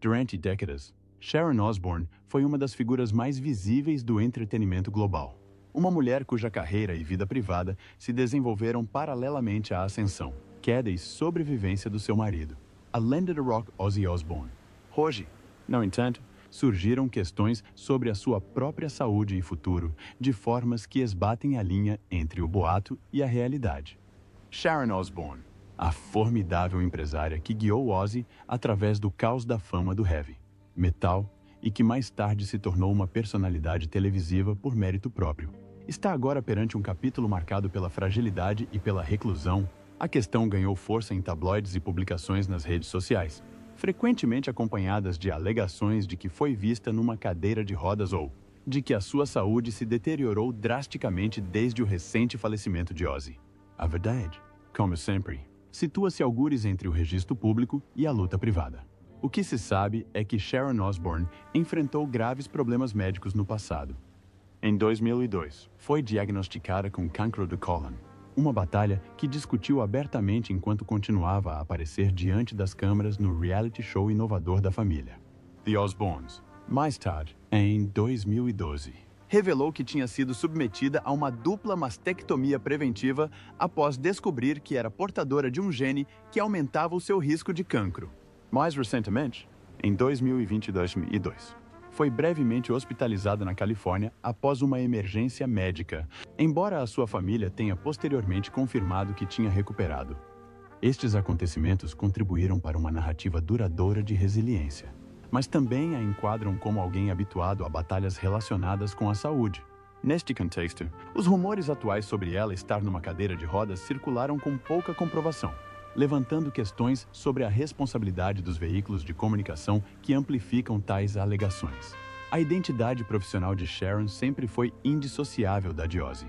Durante décadas, Sharon Osbourne foi uma das figuras mais visíveis do entretenimento global. Uma mulher cuja carreira e vida privada se desenvolveram paralelamente à ascensão, queda e sobrevivência do seu marido, a lenda do rock Ozzy Osbourne. Hoje, no entanto, surgiram questões sobre a sua própria saúde e futuro, de formas que esbatem a linha entre o boato e a realidade. Sharon Osbourne, a formidável empresária que guiou Ozzy através do caos da fama do heavy, metal e que mais tarde se tornou uma personalidade televisiva por mérito próprio, está agora perante um capítulo marcado pela fragilidade e pela reclusão. A questão ganhou força em tabloides e publicações nas redes sociais, frequentemente acompanhadas de alegações de que foi vista numa cadeira de rodas ou de que a sua saúde se deteriorou drasticamente desde o recente falecimento de Ozzy. A verdade, como sempre, situa-se algures entre o registro público e a luta privada. O que se sabe é que Sharon Osbourne enfrentou graves problemas médicos no passado. Em 2002, foi diagnosticada com cancro do cólon, uma batalha que discutiu abertamente enquanto continuava a aparecer diante das câmeras no reality show inovador da família, The Osbournes. Mais tarde, em 2012, revelou que tinha sido submetida a uma dupla mastectomia preventiva após descobrir que era portadora de um gene que aumentava o seu risco de cancro. Mais recentemente, em 2022, foi brevemente hospitalizada na Califórnia após uma emergência médica, embora a sua família tenha posteriormente confirmado que tinha recuperado. Estes acontecimentos contribuíram para uma narrativa duradoura de resiliência, mas também a enquadram como alguém habituado a batalhas relacionadas com a saúde. Neste contexto, os rumores atuais sobre ela estar numa cadeira de rodas circularam com pouca comprovação, levantando questões sobre a responsabilidade dos veículos de comunicação que amplificam tais alegações. A identidade profissional de Sharon sempre foi indissociável da de Ozzy.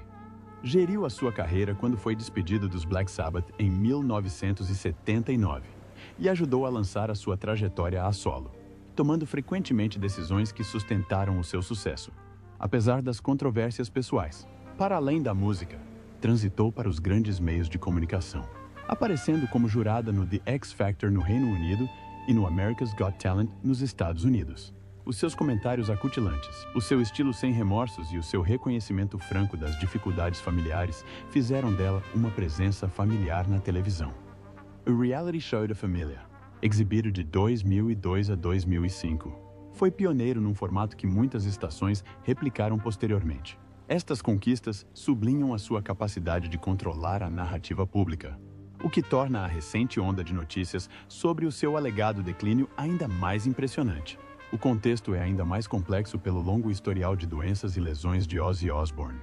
Geriu a sua carreira quando foi despedido dos Black Sabbath em 1979 e ajudou a lançar a sua trajetória a solo, tomando frequentemente decisões que sustentaram o seu sucesso. Apesar das controvérsias pessoais, para além da música, transitou para os grandes meios de comunicação, aparecendo como jurada no The X Factor no Reino Unido e no America's Got Talent nos Estados Unidos. Os seus comentários acutilantes, o seu estilo sem remorsos e o seu reconhecimento franco das dificuldades familiares fizeram dela uma presença familiar na televisão. O reality show da família, exibido de 2002 a 2005, foi pioneiro num formato que muitas estações replicaram posteriormente. Estas conquistas sublinham a sua capacidade de controlar a narrativa pública, o que torna a recente onda de notícias sobre o seu alegado declínio ainda mais impressionante. O contexto é ainda mais complexo pelo longo historial de doenças e lesões de Ozzy Osbourne.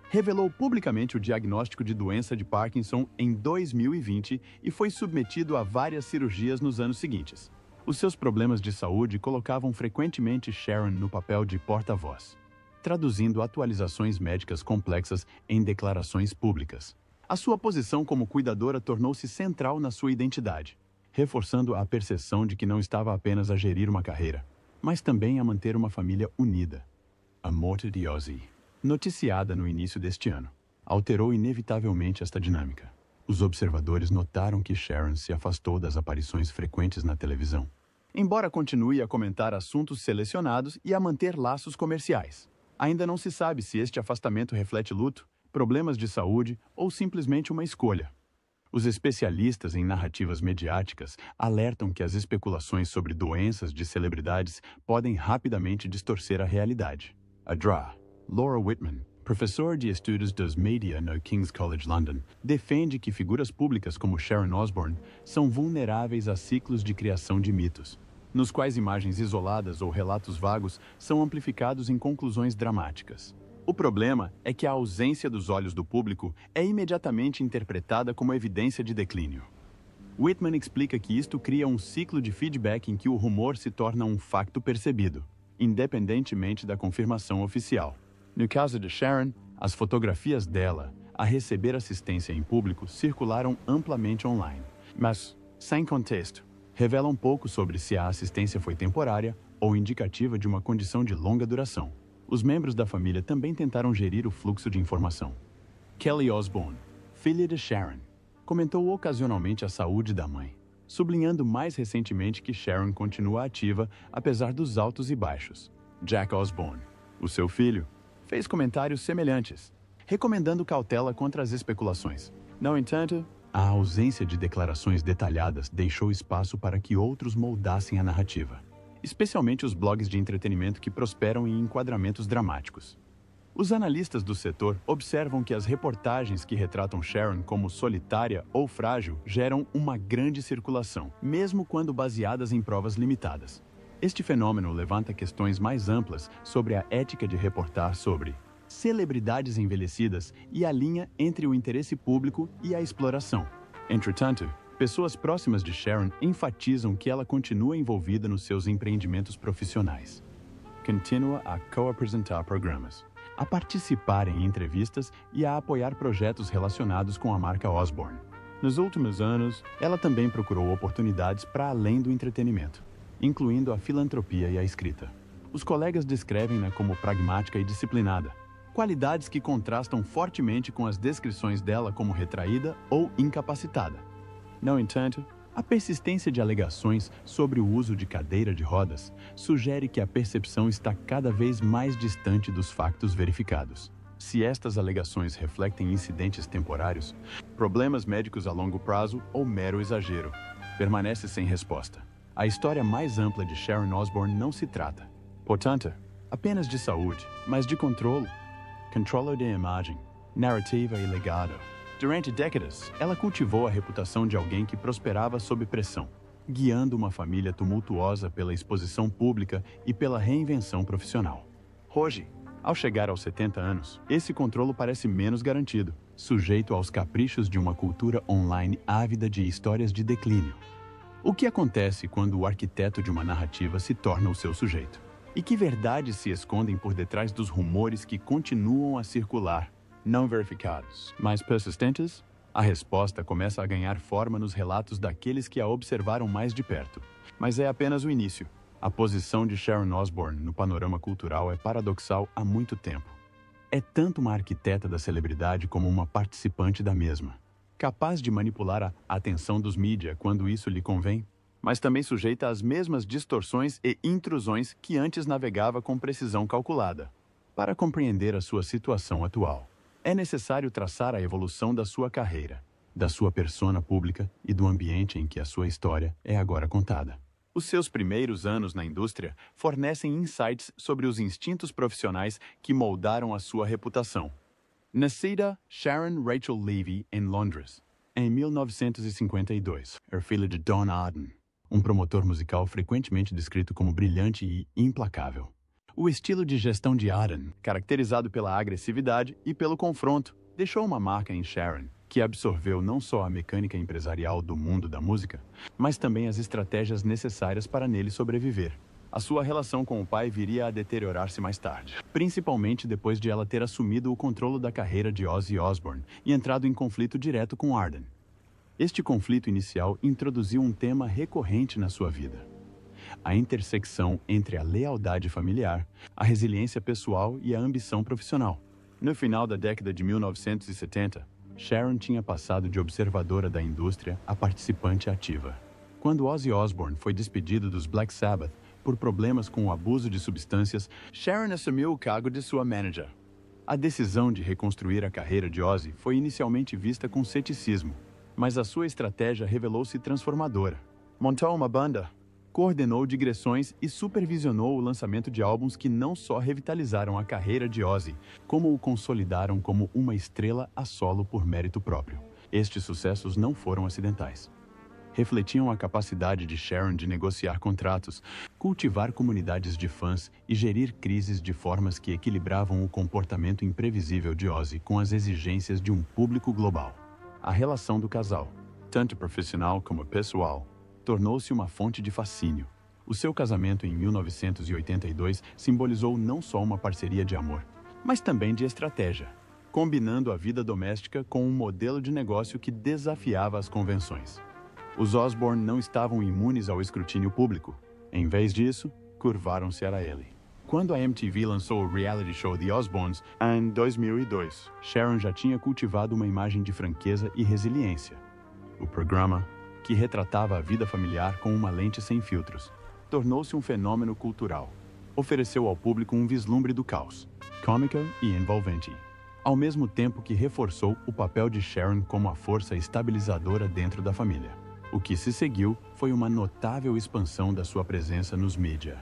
Revelou publicamente o diagnóstico de doença de Parkinson em 2020 e foi submetido a várias cirurgias nos anos seguintes. Os seus problemas de saúde colocavam frequentemente Sharon no papel de porta-voz, traduzindo atualizações médicas complexas em declarações públicas. A sua posição como cuidadora tornou-se central na sua identidade, reforçando a percepção de que não estava apenas a gerir uma carreira, mas também a manter uma família unida. A morte de Ozzy, noticiada no início deste ano, alterou inevitavelmente esta dinâmica. Os observadores notaram que Sharon se afastou das aparições frequentes na televisão, embora continue a comentar assuntos selecionados e a manter laços comerciais. Ainda não se sabe se este afastamento reflete luto, problemas de saúde ou simplesmente uma escolha. Os especialistas em narrativas mediáticas alertam que as especulações sobre doenças de celebridades podem rapidamente distorcer a realidade. A Dra. Laura Whitman, professor de estudos dos média no King's College London, defende que figuras públicas como Sharon Osbourne são vulneráveis a ciclos de criação de mitos, nos quais imagens isoladas ou relatos vagos são amplificados em conclusões dramáticas. O problema é que a ausência dos olhos do público é imediatamente interpretada como evidência de declínio. Whitman explica que isto cria um ciclo de feedback em que o rumor se torna um facto percebido, independentemente da confirmação oficial. No caso de Sharon, as fotografias dela a receber assistência em público circularam amplamente online, mas, sem contexto, revelam pouco sobre se a assistência foi temporária ou indicativa de uma condição de longa duração. Os membros da família também tentaram gerir o fluxo de informação. Kelly Osbourne, filha de Sharon, comentou ocasionalmente a saúde da mãe, sublinhando mais recentemente que Sharon continua ativa apesar dos altos e baixos. Jack Osbourne, o seu filho, fez comentários semelhantes, recomendando cautela contra as especulações. No entanto, a ausência de declarações detalhadas deixou espaço para que outros moldassem a narrativa, especialmente os blogs de entretenimento que prosperam em enquadramentos dramáticos. Os analistas do setor observam que as reportagens que retratam Sharon como solitária ou frágil geram uma grande circulação, mesmo quando baseadas em provas limitadas. Este fenômeno levanta questões mais amplas sobre a ética de reportar sobre celebridades envelhecidas e a linha entre o interesse público e a exploração. Entretanto, pessoas próximas de Sharon enfatizam que ela continua envolvida nos seus empreendimentos profissionais. Continua a co-apresentar programas, a participar em entrevistas e a apoiar projetos relacionados com a marca Osbourne. Nos últimos anos, ela também procurou oportunidades para além do entretenimento, incluindo a filantropia e a escrita. Os colegas descrevem-na como pragmática e disciplinada, qualidades que contrastam fortemente com as descrições dela como retraída ou incapacitada. No entanto, a persistência de alegações sobre o uso de cadeira de rodas sugere que a percepção está cada vez mais distante dos factos verificados. Se estas alegações refletem incidentes temporários, problemas médicos a longo prazo ou mero exagero, permanece sem resposta. A história mais ampla de Sharon Osbourne não se trata, portanto, apenas de saúde, mas de controle de imagem, narrativa e legado. Durante décadas, ela cultivou a reputação de alguém que prosperava sob pressão, guiando uma família tumultuosa pela exposição pública e pela reinvenção profissional. Hoje, ao chegar aos 70 anos, esse controle parece menos garantido, sujeito aos caprichos de uma cultura online ávida de histórias de declínio. O que acontece quando o arquiteto de uma narrativa se torna o seu sujeito? E que verdades se escondem por detrás dos rumores que continuam a circular, não verificados, mas persistentes? A resposta começa a ganhar forma nos relatos daqueles que a observaram mais de perto. Mas é apenas o início. A posição de Sharon Osbourne no panorama cultural é paradoxal há muito tempo. É tanto uma arquiteta da celebridade como uma participante da mesma, capaz de manipular a atenção dos mídia quando isso lhe convém, mas também sujeita às mesmas distorções e intrusões que antes navegava com precisão calculada. Para compreender a sua situação atual, é necessário traçar a evolução da sua carreira, da sua persona pública e do ambiente em que a sua história é agora contada. Os seus primeiros anos na indústria fornecem insights sobre os instintos profissionais que moldaram a sua reputação. Nascida Sharon Rachel Levy em Londres, em 1952, é filha de Don Arden, um promotor musical frequentemente descrito como brilhante e implacável. O estilo de gestão de Arden, caracterizado pela agressividade e pelo confronto, deixou uma marca em Sharon, que absorveu não só a mecânica empresarial do mundo da música, mas também as estratégias necessárias para nele sobreviver. A sua relação com o pai viria a deteriorar-se mais tarde, principalmente depois de ela ter assumido o controle da carreira de Ozzy Osbourne e entrado em conflito direto com Arden. Este conflito inicial introduziu um tema recorrente na sua vida: a intersecção entre a lealdade familiar, a resiliência pessoal e a ambição profissional. No final da década de 1970, Sharon tinha passado de observadora da indústria a participante ativa. Quando Ozzy Osbourne foi despedido dos Black Sabbath por problemas com o abuso de substâncias, Sharon assumiu o cargo de sua manager. A decisão de reconstruir a carreira de Ozzy foi inicialmente vista com ceticismo, mas a sua estratégia revelou-se transformadora. Montou uma banda, coordenou digressões e supervisionou o lançamento de álbuns que não só revitalizaram a carreira de Ozzy, como o consolidaram como uma estrela a solo por mérito próprio. Estes sucessos não foram acidentais. Refletiam a capacidade de Sharon de negociar contratos, cultivar comunidades de fãs e gerir crises de formas que equilibravam o comportamento imprevisível de Ozzy com as exigências de um público global. A relação do casal, tanto profissional como pessoal, tornou-se uma fonte de fascínio. O seu casamento em 1982 simbolizou não só uma parceria de amor, mas também de estratégia, combinando a vida doméstica com um modelo de negócio que desafiava as convenções. Os Osbourne não estavam imunes ao escrutínio público. Em vez disso, curvaram-se a ele. Quando a MTV lançou o reality show The Osbournes, em 2002, Sharon já tinha cultivado uma imagem de franqueza e resiliência. O programa que retratava a vida familiar com uma lente sem filtros. Tornou-se um fenômeno cultural. Ofereceu ao público um vislumbre do caos, cômica e envolvente, ao mesmo tempo que reforçou o papel de Sharon como a força estabilizadora dentro da família. O que se seguiu foi uma notável expansão da sua presença nos mídia.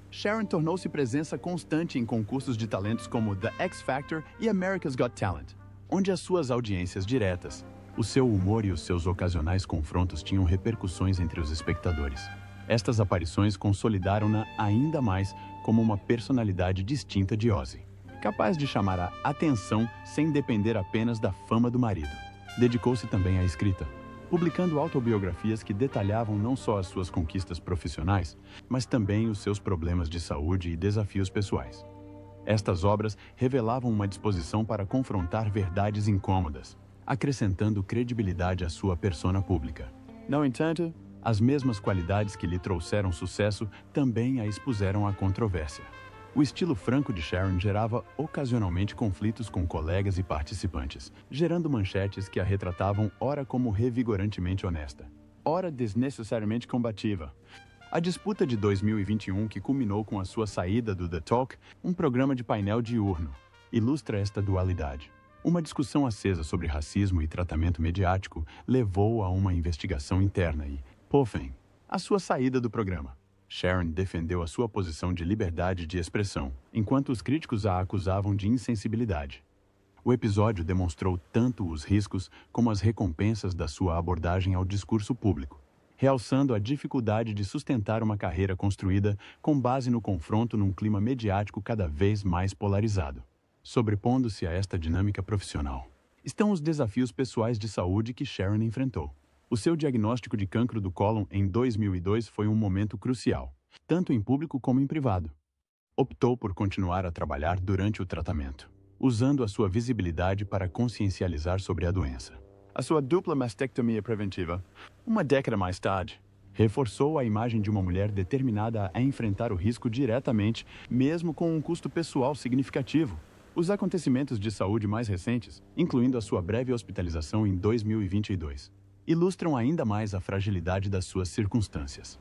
Sharon tornou-se presença constante em concursos de talentos como The X Factor e America's Got Talent, onde as suas audiências diretas, o seu humor e os seus ocasionais confrontos tinham repercussões entre os espectadores. Estas aparições consolidaram-na ainda mais como uma personalidade distinta de Ozzy, capaz de chamar a atenção sem depender apenas da fama do marido. Dedicou-se também à escrita, publicando autobiografias que detalhavam não só as suas conquistas profissionais, mas também os seus problemas de saúde e desafios pessoais. Estas obras revelavam uma disposição para confrontar verdades incômodas, acrescentando credibilidade à sua persona pública. No entanto, as mesmas qualidades que lhe trouxeram sucesso também a expuseram à controvérsia. O estilo franco de Sharon gerava ocasionalmente conflitos com colegas e participantes, gerando manchetes que a retratavam ora como revigorantemente honesta, ora desnecessariamente combativa. A disputa de 2021, que culminou com a sua saída do The Talk, um programa de painel diurno, ilustra esta dualidade. Uma discussão acesa sobre racismo e tratamento mediático levou a uma investigação interna e, por fim, a sua saída do programa. Sharon defendeu a sua posição de liberdade de expressão, enquanto os críticos a acusavam de insensibilidade. O episódio demonstrou tanto os riscos como as recompensas da sua abordagem ao discurso público, realçando a dificuldade de sustentar uma carreira construída com base no confronto num clima mediático cada vez mais polarizado. Sobrepondo-se a esta dinâmica profissional, estão os desafios pessoais de saúde que Sharon enfrentou. O seu diagnóstico de cancro do cólon em 2002 foi um momento crucial, tanto em público como em privado. Optou por continuar a trabalhar durante o tratamento, usando a sua visibilidade para consciencializar sobre a doença. A sua dupla mastectomia preventiva, uma década mais tarde, reforçou a imagem de uma mulher determinada a enfrentar o risco diretamente, mesmo com um custo pessoal significativo. Os acontecimentos de saúde mais recentes, incluindo a sua breve hospitalização em 2022, ilustram ainda mais a fragilidade das suas circunstâncias.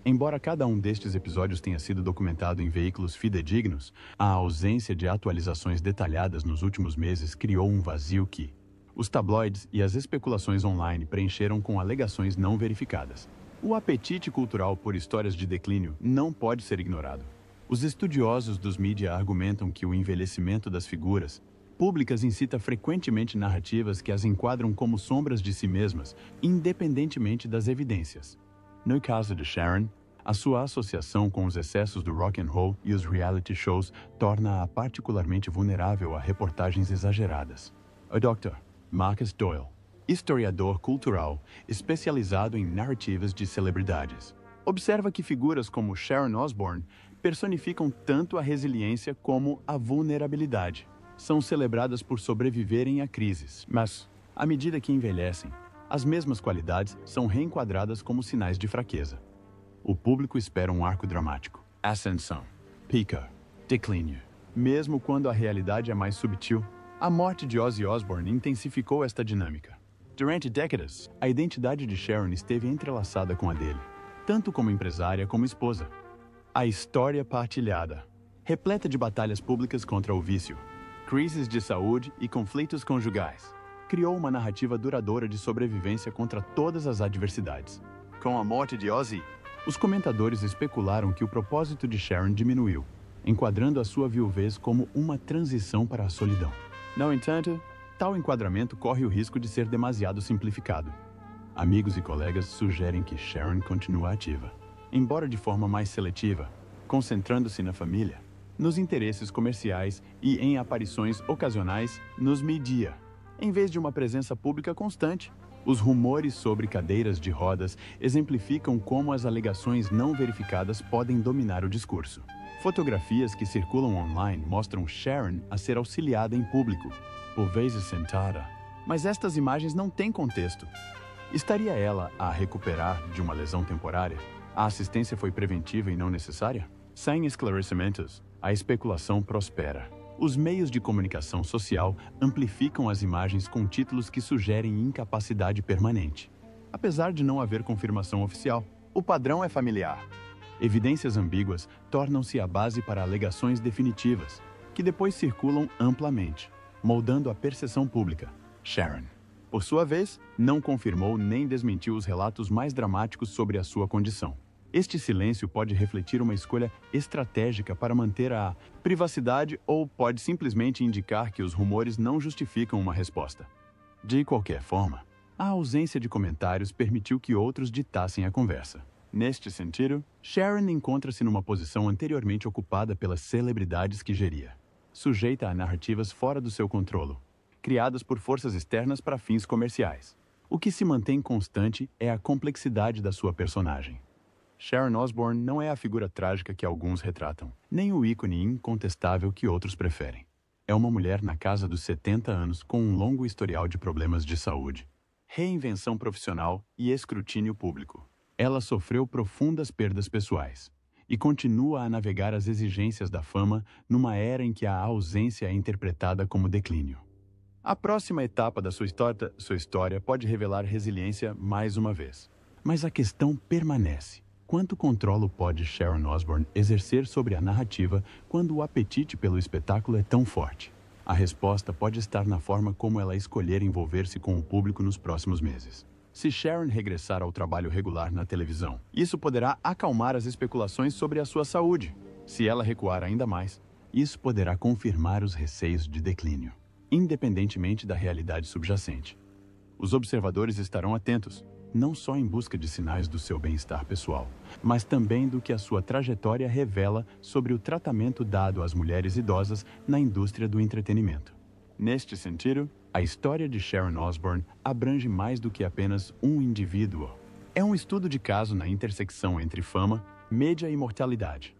Embora cada um destes episódios tenha sido documentado em veículos fidedignos, a ausência de atualizações detalhadas nos últimos meses criou um vazio que os tabloides e as especulações online preencheram com alegações não verificadas. O apetite cultural por histórias de declínio não pode ser ignorado. Os estudiosos dos mídia argumentam que o envelhecimento das figuras públicas incita frequentemente narrativas que as enquadram como sombras de si mesmas, independentemente das evidências. No caso de Sharon, a sua associação com os excessos do rock and roll e os reality shows torna-a particularmente vulnerável a reportagens exageradas. O Dr. Marcus Doyle, historiador cultural especializado em narrativas de celebridades, observa que figuras como Sharon Osbourne personificam tanto a resiliência como a vulnerabilidade. São celebradas por sobreviverem a crises, mas, à medida que envelhecem, as mesmas qualidades são reenquadradas como sinais de fraqueza. O público espera um arco dramático, ascensão, pica, declínio. Mesmo quando a realidade é mais subtil, a morte de Ozzy Osbourne intensificou esta dinâmica. Durante décadas, a identidade de Sharon esteve entrelaçada com a dele, tanto como empresária como esposa. A história partilhada, repleta de batalhas públicas contra o vício, crises de saúde e conflitos conjugais, criou uma narrativa duradoura de sobrevivência contra todas as adversidades. Com a morte de Ozzy, os comentadores especularam que o propósito de Sharon diminuiu, enquadrando a sua viuvez como uma transição para a solidão. No entanto, tal enquadramento corre o risco de ser demasiado simplificado. Amigos e colegas sugerem que Sharon continua ativa, embora de forma mais seletiva, concentrando-se na família, nos interesses comerciais e em aparições ocasionais nos mídia, em vez de uma presença pública constante. Os rumores sobre cadeiras de rodas exemplificam como as alegações não verificadas podem dominar o discurso. Fotografias que circulam online mostram Sharon a ser auxiliada em público, por vezes sentada. Mas estas imagens não têm contexto. Estaria ela a recuperar de uma lesão temporária? A assistência foi preventiva e não necessária? Sem esclarecimentos, a especulação prospera. Os meios de comunicação social amplificam as imagens com títulos que sugerem incapacidade permanente. apesar de não haver confirmação oficial. O padrão é familiar. Evidências ambíguas tornam-se a base para alegações definitivas, que depois circulam amplamente, moldando a percepção pública. Sharon, por sua vez, não confirmou nem desmentiu os relatos mais dramáticos sobre a sua condição. Este silêncio pode refletir uma escolha estratégica para manter a privacidade ou pode simplesmente indicar que os rumores não justificam uma resposta. De qualquer forma, a ausência de comentários permitiu que outros ditassem a conversa. Neste sentido, Sharon encontra-se numa posição anteriormente ocupada pelas celebridades que geria, sujeita a narrativas fora do seu controle, criadas por forças externas para fins comerciais. O que se mantém constante é a complexidade da sua personagem. Sharon Osbourne não é a figura trágica que alguns retratam, nem o ícone incontestável que outros preferem. É uma mulher na casa dos 70 anos com um longo historial de problemas de saúde, reinvenção profissional e escrutínio público. Ela sofreu profundas perdas pessoais e continua a navegar as exigências da fama numa era em que a ausência é interpretada como declínio. A próxima etapa da sua história pode revelar resiliência mais uma vez. Mas a questão permanece. Quanto controle pode Sharon Osbourne exercer sobre a narrativa quando o apetite pelo espetáculo é tão forte? A resposta pode estar na forma como ela escolher envolver-se com o público nos próximos meses. Se Sharon regressar ao trabalho regular na televisão, isso poderá acalmar as especulações sobre a sua saúde. Se ela recuar ainda mais, isso poderá confirmar os receios de declínio, independentemente da realidade subjacente. Os observadores estarão atentos, não só em busca de sinais do seu bem-estar pessoal, mas também do que a sua trajetória revela sobre o tratamento dado às mulheres idosas na indústria do entretenimento. Neste sentido, a história de Sharon Osbourne abrange mais do que apenas um indivíduo. É um estudo de caso na intersecção entre fama, mídia e mortalidade.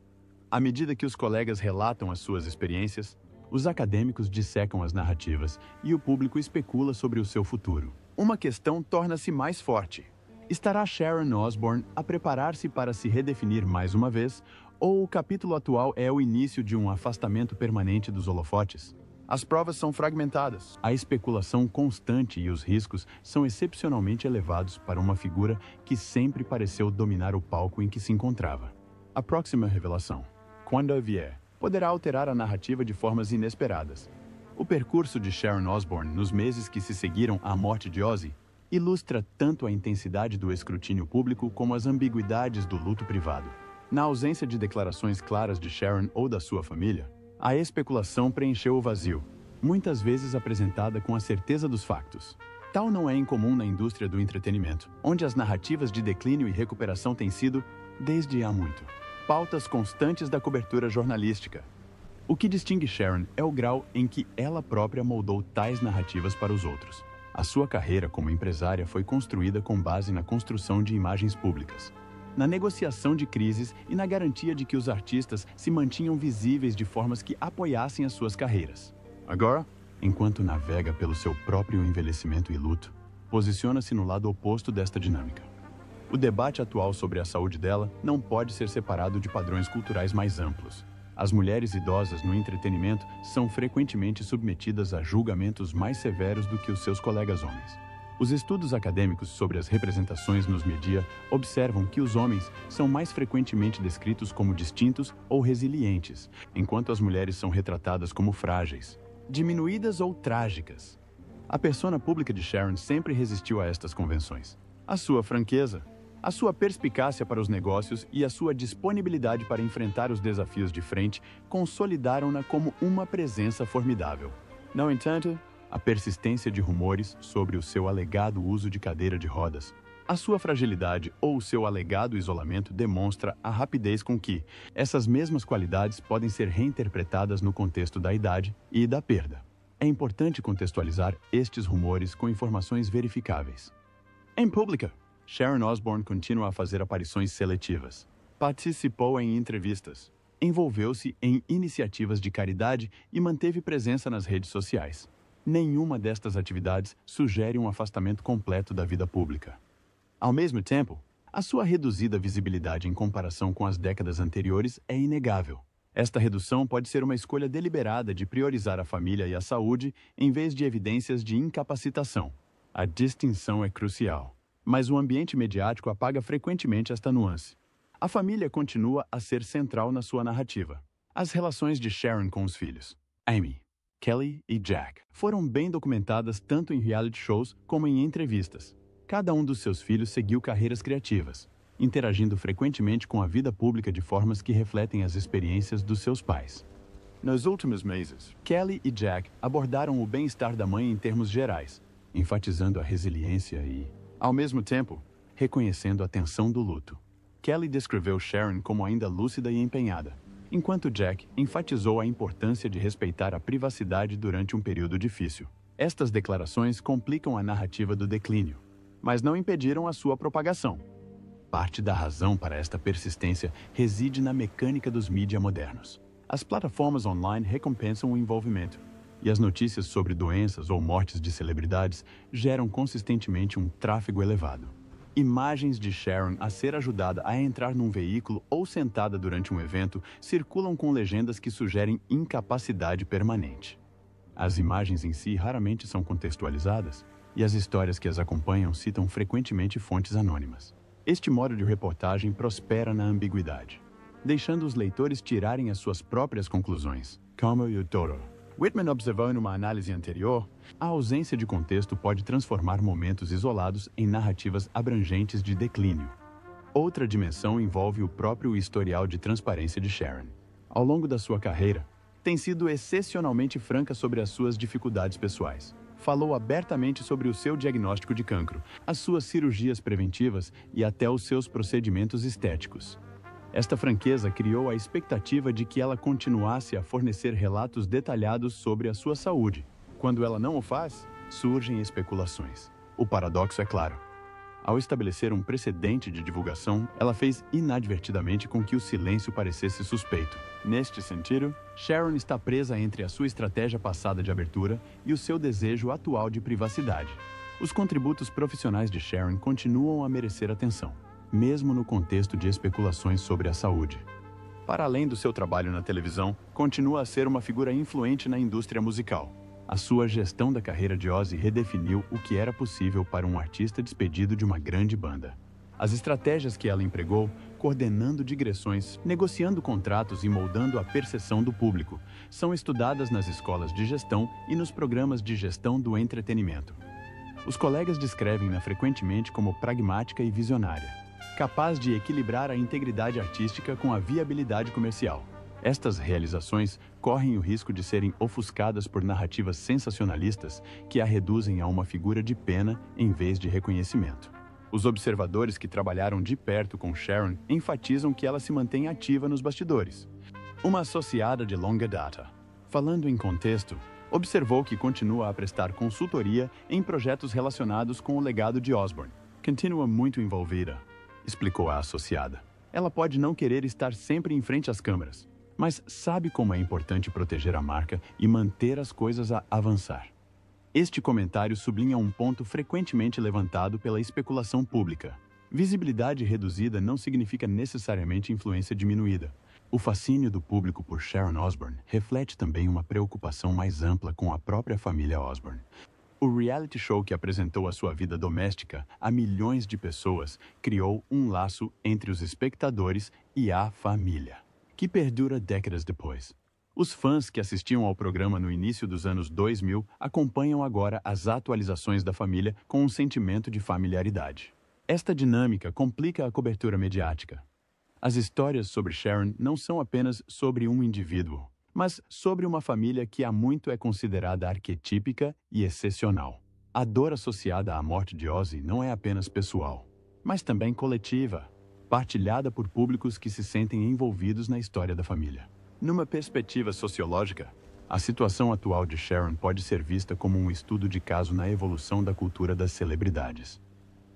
À medida que os colegas relatam as suas experiências, os acadêmicos dissecam as narrativas e o público especula sobre o seu futuro. Uma questão torna-se mais forte. Estará Sharon Osbourne a preparar-se para se redefinir mais uma vez, ou o capítulo atual é o início de um afastamento permanente dos holofotes? As provas são fragmentadas. A especulação constante e os riscos são excepcionalmente elevados para uma figura que sempre pareceu dominar o palco em que se encontrava. A próxima revelação, quando vier, poderá alterar a narrativa de formas inesperadas. O percurso de Sharon Osbourne nos meses que se seguiram à morte de Ozzy ilustra tanto a intensidade do escrutínio público como as ambiguidades do luto privado. Na ausência de declarações claras de Sharon ou da sua família, a especulação preencheu o vazio, muitas vezes apresentada com a certeza dos factos. Tal não é incomum na indústria do entretenimento, onde as narrativas de declínio e recuperação têm sido, desde há muito, pautas constantes da cobertura jornalística. O que distingue Sharon é o grau em que ela própria moldou tais narrativas para os outros. A sua carreira como empresária foi construída com base na construção de imagens públicas, na negociação de crises e na garantia de que os artistas se mantinham visíveis de formas que apoiassem as suas carreiras. Agora, enquanto navega pelo seu próprio envelhecimento e luto, posiciona-se no lado oposto desta dinâmica. O debate atual sobre a saúde dela não pode ser separado de padrões culturais mais amplos. As mulheres idosas no entretenimento são frequentemente submetidas a julgamentos mais severos do que os seus colegas homens. Os estudos acadêmicos sobre as representações nos mídia observam que os homens são mais frequentemente descritos como distintos ou resilientes, enquanto as mulheres são retratadas como frágeis, diminuídas ou trágicas. A persona pública de Sharon sempre resistiu a estas convenções. A sua franqueza, a sua perspicácia para os negócios e a sua disponibilidade para enfrentar os desafios de frente consolidaram-na como uma presença formidável. No entanto, a persistência de rumores sobre o seu alegado uso de cadeira de rodas, a sua fragilidade ou o seu alegado isolamento demonstra a rapidez com que essas mesmas qualidades podem ser reinterpretadas no contexto da idade e da perda. É importante contextualizar estes rumores com informações verificáveis. Em pública, Sharon Osbourne continua a fazer aparições seletivas. Participou em entrevistas, envolveu-se em iniciativas de caridade e manteve presença nas redes sociais. Nenhuma destas atividades sugere um afastamento completo da vida pública. Ao mesmo tempo, a sua reduzida visibilidade em comparação com as décadas anteriores é inegável. Esta redução pode ser uma escolha deliberada de priorizar a família e a saúde em vez de evidências de incapacitação. A distinção é crucial. mas o ambiente mediático apaga frequentemente esta nuance. A família continua a ser central na sua narrativa. As relações de Sharon com os filhos, Amy, Kelly e Jack, foram bem documentadas tanto em reality shows como em entrevistas. Cada um dos seus filhos seguiu carreiras criativas, interagindo frequentemente com a vida pública de formas que refletem as experiências dos seus pais. Nos últimos meses, Kelly e Jack abordaram o bem-estar da mãe em termos gerais, enfatizando a resiliência e, ao mesmo tempo, reconhecendo a tensão do luto. Kelly descreveu Sharon como ainda lúcida e empenhada, enquanto Jack enfatizou a importância de respeitar a privacidade durante um período difícil. Estas declarações complicam a narrativa do declínio, mas não impediram a sua propagação. Parte da razão para esta persistência reside na mecânica dos mídias modernos. As plataformas online recompensam o envolvimento, e as notícias sobre doenças ou mortes de celebridades geram consistentemente um tráfego elevado. Imagens de Sharon a ser ajudada a entrar num veículo ou sentada durante um evento circulam com legendas que sugerem incapacidade permanente. As imagens em si raramente são contextualizadas, e as histórias que as acompanham citam frequentemente fontes anônimas. Este modo de reportagem prospera na ambiguidade, deixando os leitores tirarem as suas próprias conclusões. Como o Toro Whitman observou em uma análise anterior, a ausência de contexto pode transformar momentos isolados em narrativas abrangentes de declínio. Outra dimensão envolve o próprio historial de transparência de Sharon. Ao longo da sua carreira, tem sido excepcionalmente franca sobre as suas dificuldades pessoais. Falou abertamente sobre o seu diagnóstico de cancro, as suas cirurgias preventivas e até os seus procedimentos estéticos. Esta franqueza criou a expectativa de que ela continuasse a fornecer relatos detalhados sobre a sua saúde. Quando ela não o faz, surgem especulações. O paradoxo é claro. Ao estabelecer um precedente de divulgação, ela fez inadvertidamente com que o silêncio parecesse suspeito. Neste sentido, Sharon está presa entre a sua estratégia passada de abertura e o seu desejo atual de privacidade. Os contributos profissionais de Sharon continuam a merecer atenção, mesmo no contexto de especulações sobre a saúde. Para além do seu trabalho na televisão, continua a ser uma figura influente na indústria musical. A sua gestão da carreira de Ozzy redefiniu o que era possível para um artista despedido de uma grande banda. As estratégias que ela empregou, coordenando digressões, negociando contratos e moldando a percepção do público, são estudadas nas escolas de gestão e nos programas de gestão do entretenimento. Os colegas descrevem-na frequentemente como pragmática e visionária, capaz de equilibrar a integridade artística com a viabilidade comercial. Estas realizações correm o risco de serem ofuscadas por narrativas sensacionalistas que a reduzem a uma figura de pena em vez de reconhecimento. Os observadores que trabalharam de perto com Sharon enfatizam que ela se mantém ativa nos bastidores. Uma associada de longa data, falando em contexto, observou que continua a prestar consultoria em projetos relacionados com o legado de Osbourne. Continua muito envolvida, explicou a associada. Ela pode não querer estar sempre em frente às câmeras, mas sabe como é importante proteger a marca e manter as coisas a avançar. Este comentário sublinha um ponto frequentemente levantado pela especulação pública. Visibilidade reduzida não significa necessariamente influência diminuída. O fascínio do público por Sharon Osbourne reflete também uma preocupação mais ampla com a própria família Osbourne. O reality show que apresentou a sua vida doméstica a milhões de pessoas criou um laço entre os espectadores e a família, que perdura décadas depois. Os fãs que assistiam ao programa no início dos anos 2000 acompanham agora as atualizações da família com um sentimento de familiaridade. Esta dinâmica complica a cobertura mediática. As histórias sobre Sharon não são apenas sobre um indivíduo, mas sobre uma família que há muito é considerada arquetípica e excepcional. A dor associada à morte de Ozzy não é apenas pessoal, mas também coletiva, partilhada por públicos que se sentem envolvidos na história da família. Numa perspectiva sociológica, a situação atual de Sharon pode ser vista como um estudo de caso na evolução da cultura das celebridades.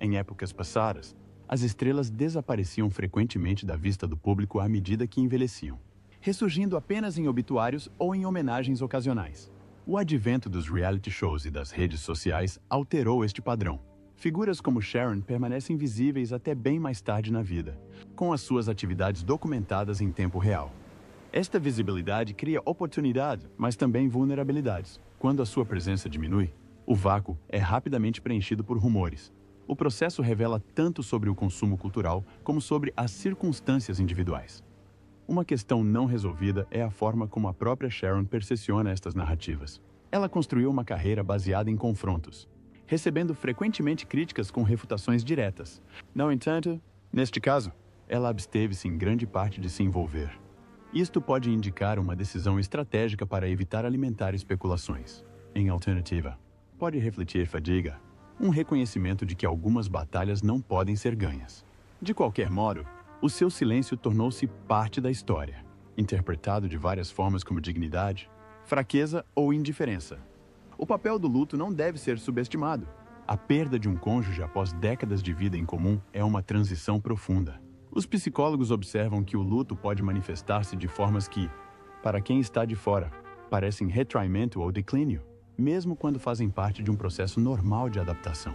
Em épocas passadas, as estrelas desapareciam frequentemente da vista do público à medida que envelheciam, ressurgindo apenas em obituários ou em homenagens ocasionais. O advento dos reality shows e das redes sociais alterou este padrão. Figuras como Sharon permanecem visíveis até bem mais tarde na vida, com as suas atividades documentadas em tempo real. Esta visibilidade cria oportunidade, mas também vulnerabilidades. Quando a sua presença diminui, o vácuo é rapidamente preenchido por rumores. O processo revela tanto sobre o consumo cultural como sobre as circunstâncias individuais. Uma questão não resolvida é a forma como a própria Sharon percepciona estas narrativas. Ela construiu uma carreira baseada em confrontos, recebendo frequentemente críticas com refutações diretas. No entanto, neste caso, ela absteve-se em grande parte de se envolver. Isto pode indicar uma decisão estratégica para evitar alimentar especulações. Em alternativa, pode refletir fadiga, um reconhecimento de que algumas batalhas não podem ser ganhas. De qualquer modo, o seu silêncio tornou-se parte da história, interpretado de várias formas como dignidade, fraqueza ou indiferença. O papel do luto não deve ser subestimado. A perda de um cônjuge após décadas de vida em comum é uma transição profunda. Os psicólogos observam que o luto pode manifestar-se de formas que, para quem está de fora, parecem retraimento ou declínio, mesmo quando fazem parte de um processo normal de adaptação.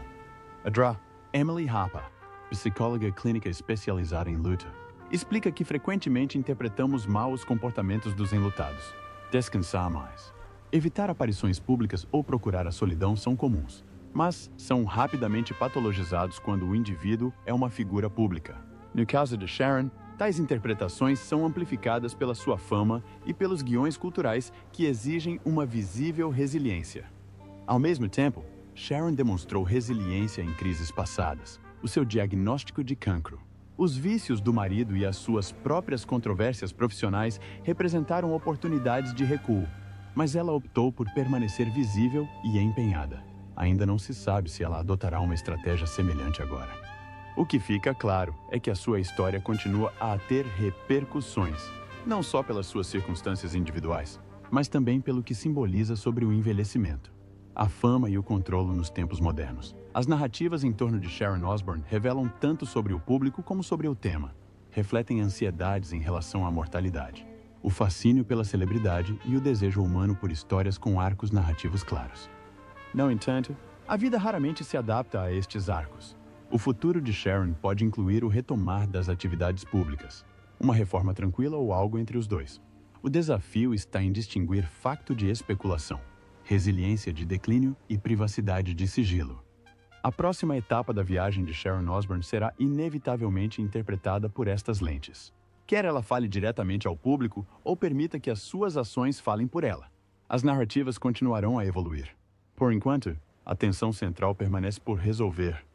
A Emily Harper, psicóloga clínica especializada em luto, explica que frequentemente interpretamos mal os comportamentos dos enlutados. Descansar mais. Evitar aparições públicas ou procurar a solidão são comuns, mas são rapidamente patologizados quando o indivíduo é uma figura pública. No caso de Sharon, tais interpretações são amplificadas pela sua fama e pelos guiões culturais que exigem uma visível resiliência. Ao mesmo tempo, Sharon demonstrou resiliência em crises passadas, o seu diagnóstico de cancro. Os vícios do marido e as suas próprias controvérsias profissionais representaram oportunidades de recuo, mas ela optou por permanecer visível e empenhada. Ainda não se sabe se ela adotará uma estratégia semelhante agora. O que fica claro é que a sua história continua a ter repercussões, não só pelas suas circunstâncias individuais, mas também pelo que simboliza sobre o envelhecimento, a fama e o controle nos tempos modernos. As narrativas em torno de Sharon Osbourne revelam tanto sobre o público como sobre o tema. Refletem ansiedades em relação à mortalidade, o fascínio pela celebridade e o desejo humano por histórias com arcos narrativos claros. No entanto, a vida raramente se adapta a estes arcos. O futuro de Sharon pode incluir o retomar das atividades públicas, uma reforma tranquila ou algo entre os dois. O desafio está em distinguir facto de especulação, resiliência de declínio e privacidade de sigilo. A próxima etapa da viagem de Sharon Osbourne será inevitavelmente interpretada por estas lentes. Quer ela fale diretamente ao público ou permita que as suas ações falem por ela. As narrativas continuarão a evoluir. Por enquanto, a tensão central permanece por resolver.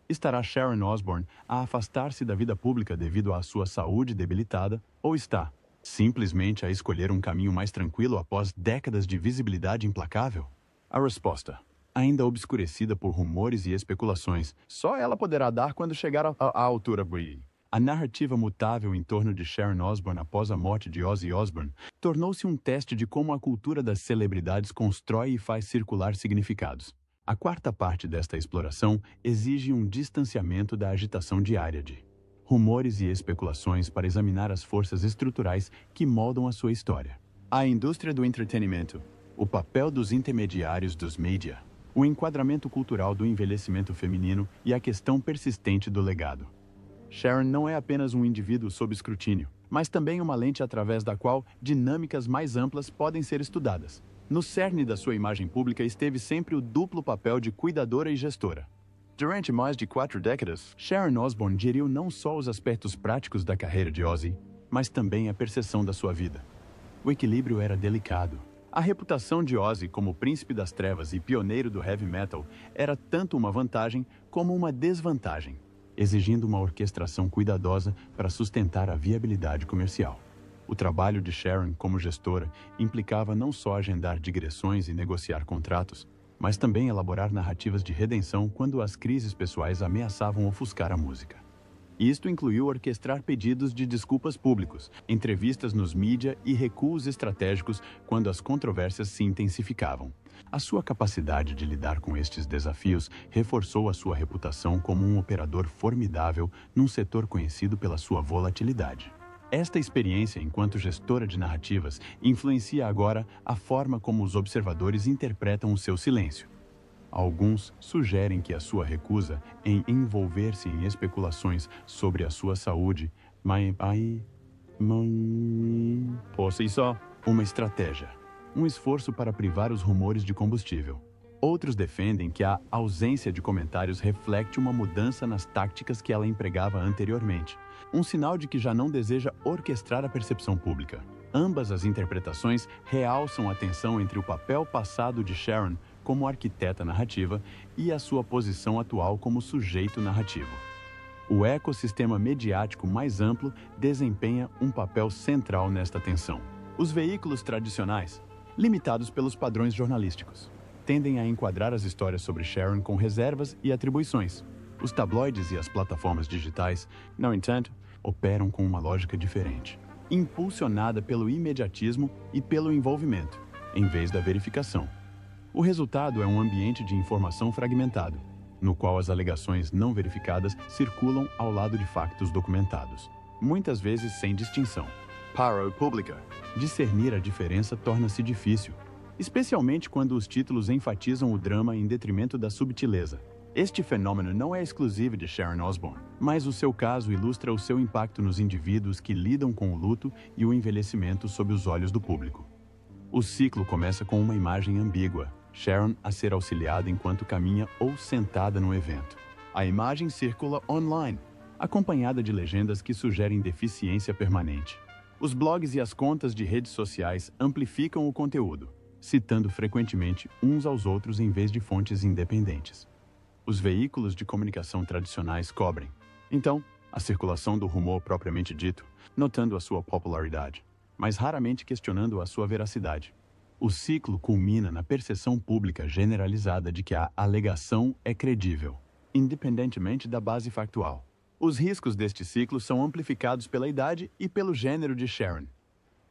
Estará Sharon Osbourne a afastar-se da vida pública devido à sua saúde debilitada ou está, simplesmente, a escolher um caminho mais tranquilo após décadas de visibilidade implacável? A resposta, ainda obscurecida por rumores e especulações, só ela poderá dar quando chegar à altura Brie. A narrativa mutável em torno de Sharon Osbourne após a morte de Ozzy Osbourne tornou-se um teste de como a cultura das celebridades constrói e faz circular significados. A quarta parte desta exploração exige um distanciamento da agitação diária de rumores e especulações para examinar as forças estruturais que moldam a sua história. A indústria do entretenimento, o papel dos intermediários dos mídia, o enquadramento cultural do envelhecimento feminino e a questão persistente do legado. Sharon não é apenas um indivíduo sob escrutínio, mas também uma lente através da qual dinâmicas mais amplas podem ser estudadas. No cerne da sua imagem pública esteve sempre o duplo papel de cuidadora e gestora. Durante mais de 4 décadas, Sharon Osbourne geriu não só os aspectos práticos da carreira de Ozzy, mas também a percepção da sua vida. O equilíbrio era delicado. A reputação de Ozzy como príncipe das trevas e pioneiro do heavy metal era tanto uma vantagem como uma desvantagem, exigindo uma orquestração cuidadosa para sustentar a viabilidade comercial. O trabalho de Sharon como gestora implicava não só agendar digressões e negociar contratos, mas também elaborar narrativas de redenção quando as crises pessoais ameaçavam ofuscar a música. Isto incluiu orquestrar pedidos de desculpas públicos, entrevistas nos mídia e recuos estratégicos quando as controvérsias se intensificavam. A sua capacidade de lidar com estes desafios reforçou a sua reputação como um operador formidável num setor conhecido pela sua volatilidade. Esta experiência enquanto gestora de narrativas influencia agora a forma como os observadores interpretam o seu silêncio. Alguns sugerem que a sua recusa em envolver-se em especulações sobre a sua saúde fosse só uma estratégia, um esforço para privar os rumores de combustível. Outros defendem que a ausência de comentários reflete uma mudança nas táticas que ela empregava anteriormente, um sinal de que já não deseja orquestrar a percepção pública. Ambas as interpretações realçam a tensão entre o papel passado de Sharon como arquiteta narrativa e a sua posição atual como sujeito narrativo. O ecossistema mediático mais amplo desempenha um papel central nesta tensão. Os veículos tradicionais, limitados pelos padrões jornalísticos, tendem a enquadrar as histórias sobre Sharon com reservas e atribuições. Os tabloides e as plataformas digitais, no entanto, operam com uma lógica diferente, impulsionada pelo imediatismo e pelo envolvimento, em vez da verificação. O resultado é um ambiente de informação fragmentado, no qual as alegações não verificadas circulam ao lado de factos documentados, muitas vezes sem distinção. Para o público, discernir a diferença torna-se difícil, especialmente quando os títulos enfatizam o drama em detrimento da subtileza. Este fenômeno não é exclusivo de Sharon Osbourne, mas o seu caso ilustra o seu impacto nos indivíduos que lidam com o luto e o envelhecimento sob os olhos do público. O ciclo começa com uma imagem ambígua, Sharon a ser auxiliada enquanto caminha ou sentada no evento. A imagem circula online, acompanhada de legendas que sugerem deficiência permanente. Os blogs e as contas de redes sociais amplificam o conteúdo, citando frequentemente uns aos outros em vez de fontes independentes. Os veículos de comunicação tradicionais cobrem, então, a circulação do rumor propriamente dito, notando a sua popularidade, mas raramente questionando a sua veracidade. O ciclo culmina na percepção pública generalizada de que a alegação é credível, independentemente da base factual. Os riscos deste ciclo são amplificados pela idade e pelo gênero de Sharon.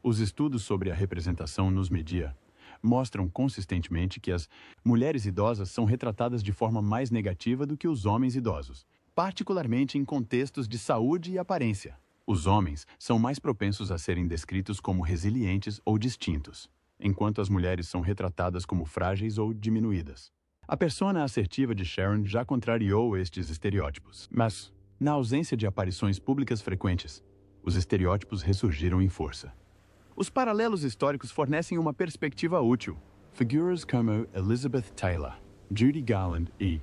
Os estudos sobre a representação nos media mostram consistentemente que as mulheres idosas são retratadas de forma mais negativa do que os homens idosos, particularmente em contextos de saúde e aparência. Os homens são mais propensos a serem descritos como resilientes ou distintos, enquanto as mulheres são retratadas como frágeis ou diminuídas. A persona assertiva de Sharon já contrariou estes estereótipos, mas, na ausência de aparições públicas frequentes, os estereótipos ressurgiram em força. Os paralelos históricos fornecem uma perspectiva útil. Figuras como Elizabeth Taylor, Judy Garland e...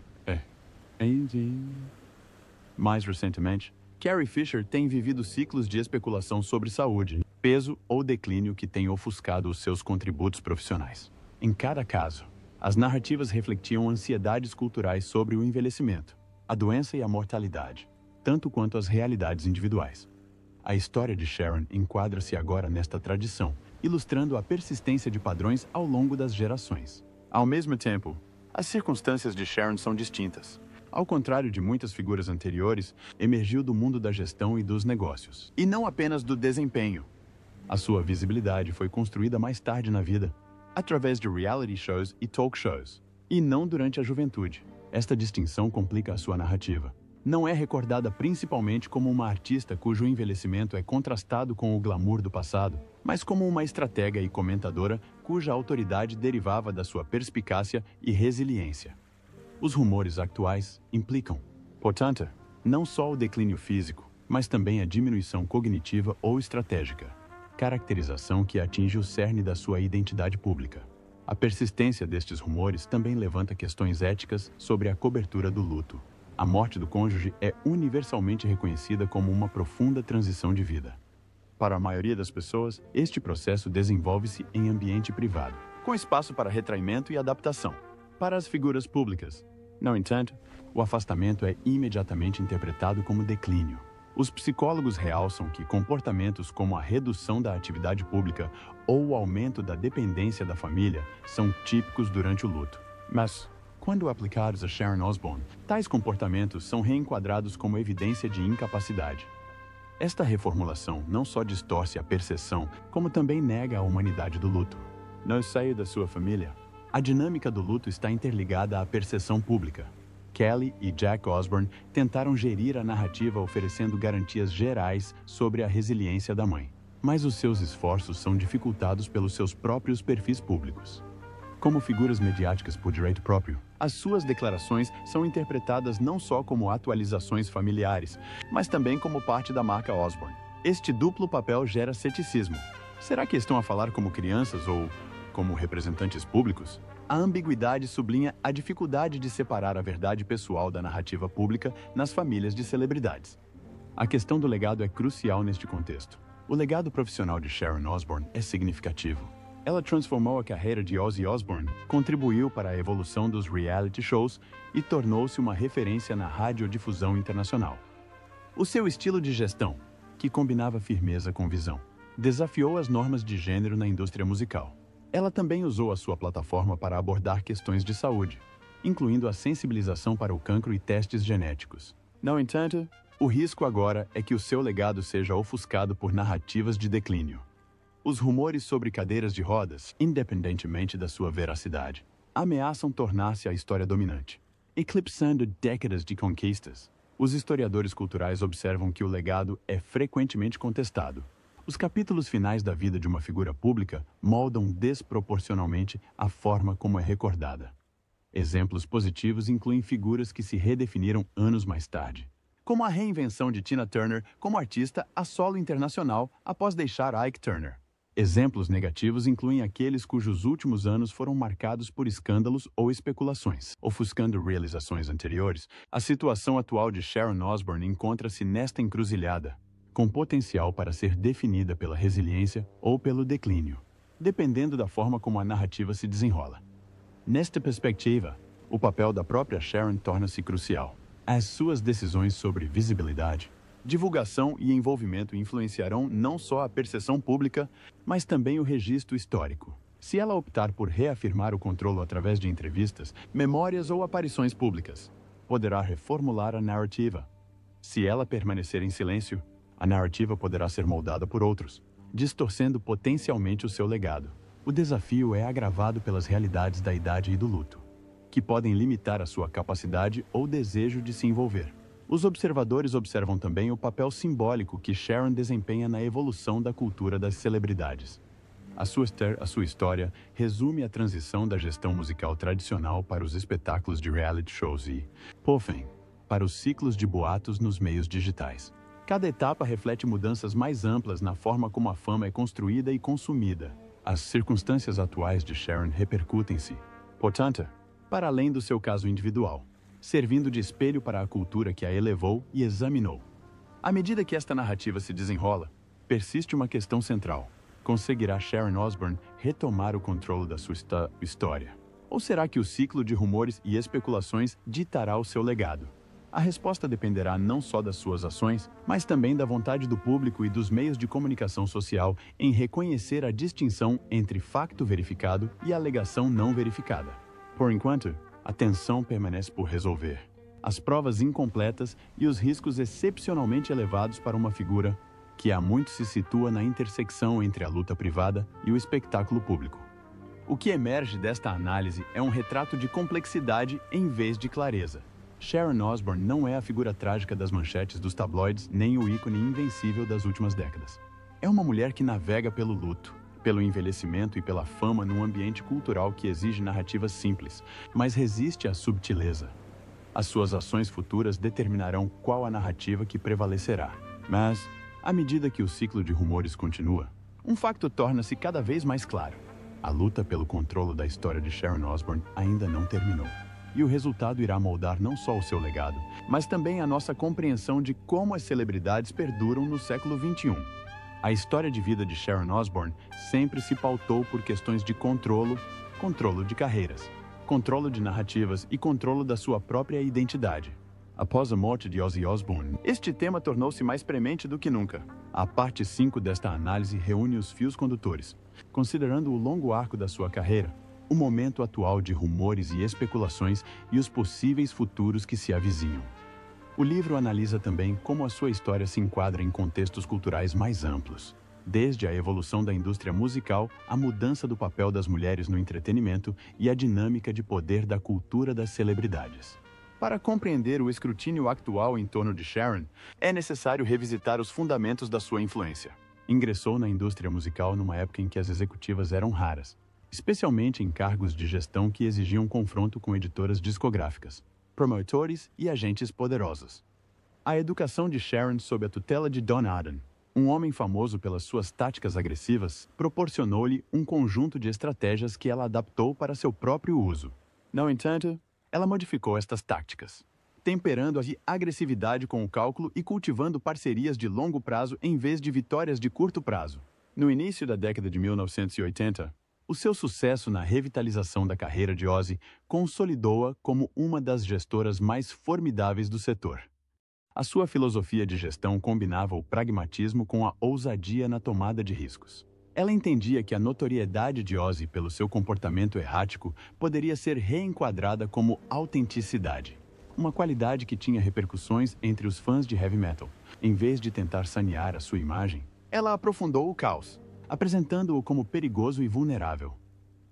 mais recentemente, Carrie Fisher têm vivido ciclos de especulação sobre saúde, peso ou declínio que têm ofuscado os seus contributos profissionais. Em cada caso, as narrativas refletiam ansiedades culturais sobre o envelhecimento, a doença e a mortalidade, tanto quanto as realidades individuais. A história de Sharon enquadra-se agora nesta tradição, ilustrando a persistência de padrões ao longo das gerações. Ao mesmo tempo, as circunstâncias de Sharon são distintas. Ao contrário de muitas figuras anteriores, emergiu do mundo da gestão e dos negócios, e não apenas do desempenho. A sua visibilidade foi construída mais tarde na vida, através de reality shows e talk shows, e não durante a juventude. Esta distinção complica a sua narrativa. Não é recordada principalmente como uma artista cujo envelhecimento é contrastado com o glamour do passado, mas como uma estratega e comentadora cuja autoridade derivava da sua perspicácia e resiliência. Os rumores atuais implicam, portanto, não só o declínio físico, mas também a diminuição cognitiva ou estratégica, caracterização que atinge o cerne da sua identidade pública. A persistência destes rumores também levanta questões éticas sobre a cobertura do luto. A morte do cônjuge é universalmente reconhecida como uma profunda transição de vida. Para a maioria das pessoas, este processo desenvolve-se em ambiente privado, com espaço para retraimento e adaptação. Para as figuras públicas, no entanto, o afastamento é imediatamente interpretado como declínio. Os psicólogos realçam que comportamentos como a redução da atividade pública ou o aumento da dependência da família são típicos durante o luto. Mas, quando aplicados a Sharon Osbourne, tais comportamentos são reenquadrados como evidência de incapacidade. Esta reformulação não só distorce a percepção, como também nega a humanidade do luto. No seio da sua família, a dinâmica do luto está interligada à percepção pública. Kelly e Jack Osbourne tentaram gerir a narrativa oferecendo garantias gerais sobre a resiliência da mãe, mas os seus esforços são dificultados pelos seus próprios perfis públicos. Como figuras mediáticas por direito próprio, as suas declarações são interpretadas não só como atualizações familiares, mas também como parte da marca Osbourne. Este duplo papel gera ceticismo. Será que estão a falar como crianças ou como representantes públicos, a ambiguidade sublinha a dificuldade de separar a verdade pessoal da narrativa pública nas famílias de celebridades. A questão do legado é crucial neste contexto. O legado profissional de Sharon Osbourne é significativo. Ela transformou a carreira de Ozzy Osbourne, contribuiu para a evolução dos reality shows e tornou-se uma referência na radiodifusão internacional. O seu estilo de gestão, que combinava firmeza com visão, desafiou as normas de gênero na indústria musical. Ela também usou a sua plataforma para abordar questões de saúde, incluindo a sensibilização para o cancro e testes genéticos. No entanto, o risco agora é que o seu legado seja ofuscado por narrativas de declínio. Os rumores sobre cadeiras de rodas, independentemente da sua veracidade, ameaçam tornar-se a história dominante, eclipsando décadas de conquistas. Os historiadores culturais observam que o legado é frequentemente contestado. Os capítulos finais da vida de uma figura pública moldam desproporcionalmente a forma como é recordada. Exemplos positivos incluem figuras que se redefiniram anos mais tarde, como a reinvenção de Tina Turner como artista a solo internacional após deixar Ike Turner. Exemplos negativos incluem aqueles cujos últimos anos foram marcados por escândalos ou especulações, ofuscando realizações anteriores. A situação atual de Sharon Osbourne encontra-se nesta encruzilhada, com potencial para ser definida pela resiliência ou pelo declínio, dependendo da forma como a narrativa se desenrola. Nesta perspectiva, o papel da própria Sharon torna-se crucial. As suas decisões sobre visibilidade, divulgação e envolvimento influenciarão não só a percepção pública, mas também o registro histórico. Se ela optar por reafirmar o controle através de entrevistas, memórias ou aparições públicas, poderá reformular a narrativa. Se ela permanecer em silêncio, a narrativa poderá ser moldada por outros, distorcendo potencialmente o seu legado. O desafio é agravado pelas realidades da idade e do luto, que podem limitar a sua capacidade ou desejo de se envolver. Os observadores observam também o papel simbólico que Sharon desempenha na evolução da cultura das celebridades. A sua história resume a transição da gestão musical tradicional para os espetáculos de reality shows e, por fim, para os ciclos de boatos nos meios digitais. Cada etapa reflete mudanças mais amplas na forma como a fama é construída e consumida. As circunstâncias atuais de Sharon repercutem-se, portanto, para além do seu caso individual, servindo de espelho para a cultura que a elevou e examinou. À medida que esta narrativa se desenrola, persiste uma questão central. Conseguirá Sharon Osbourne retomar o controle da sua história? Ou será que o ciclo de rumores e especulações ditará o seu legado? A resposta dependerá não só das suas ações, mas também da vontade do público e dos meios de comunicação social em reconhecer a distinção entre facto verificado e alegação não verificada. Por enquanto, a tensão permanece por resolver. As provas incompletas e os riscos excepcionalmente elevados para uma figura que há muito se situa na intersecção entre a luta privada e o espetáculo público. O que emerge desta análise é um retrato de complexidade em vez de clareza. Sharon Osbourne não é a figura trágica das manchetes dos tabloides nem o ícone invencível das últimas décadas. É uma mulher que navega pelo luto, pelo envelhecimento e pela fama num ambiente cultural que exige narrativas simples, mas resiste à subtileza. As suas ações futuras determinarão qual a narrativa que prevalecerá. Mas, à medida que o ciclo de rumores continua, um facto torna-se cada vez mais claro. A luta pelo controle da história de Sharon Osbourne ainda não terminou. E o resultado irá moldar não só o seu legado, mas também a nossa compreensão de como as celebridades perduram no século XXI. A história de vida de Sharon Osbourne sempre se pautou por questões de controle de carreiras, controle de narrativas e controle da sua própria identidade. Após a morte de Ozzy Osbourne, este tema tornou-se mais premente do que nunca. A parte 5 desta análise reúne os fios condutores, considerando o longo arco da sua carreira, o momento atual de rumores e especulações e os possíveis futuros que se avizinham. O livro analisa também como a sua história se enquadra em contextos culturais mais amplos, desde a evolução da indústria musical à mudança do papel das mulheres no entretenimento e a dinâmica de poder da cultura das celebridades. Para compreender o escrutínio atual em torno de Sharon, é necessário revisitar os fundamentos da sua influência. Ingressou na indústria musical numa época em que as executivas eram raras, especialmente em cargos de gestão que exigiam confronto com editoras discográficas, promotores e agentes poderosos. A educação de Sharon sob a tutela de Don Aden, Um homem famoso pelas suas táticas agressivas proporcionou-lhe um conjunto de estratégias que ela adaptou para seu próprio uso. No entanto, ela modificou estas táticas, temperando a agressividade com o cálculo e cultivando parcerias de longo prazo em vez de vitórias de curto prazo. No início da década de 1980, o seu sucesso na revitalização da carreira de Ozzy consolidou-a como uma das gestoras mais formidáveis do setor. A sua filosofia de gestão combinava o pragmatismo com a ousadia na tomada de riscos. Ela entendia que a notoriedade de Ozzy pelo seu comportamento errático poderia ser reenquadrada como autenticidade, uma qualidade que tinha repercussões entre os fãs de heavy metal. Em vez de tentar sanear a sua imagem, ela aprofundou o caos, apresentando-o como perigoso e vulnerável.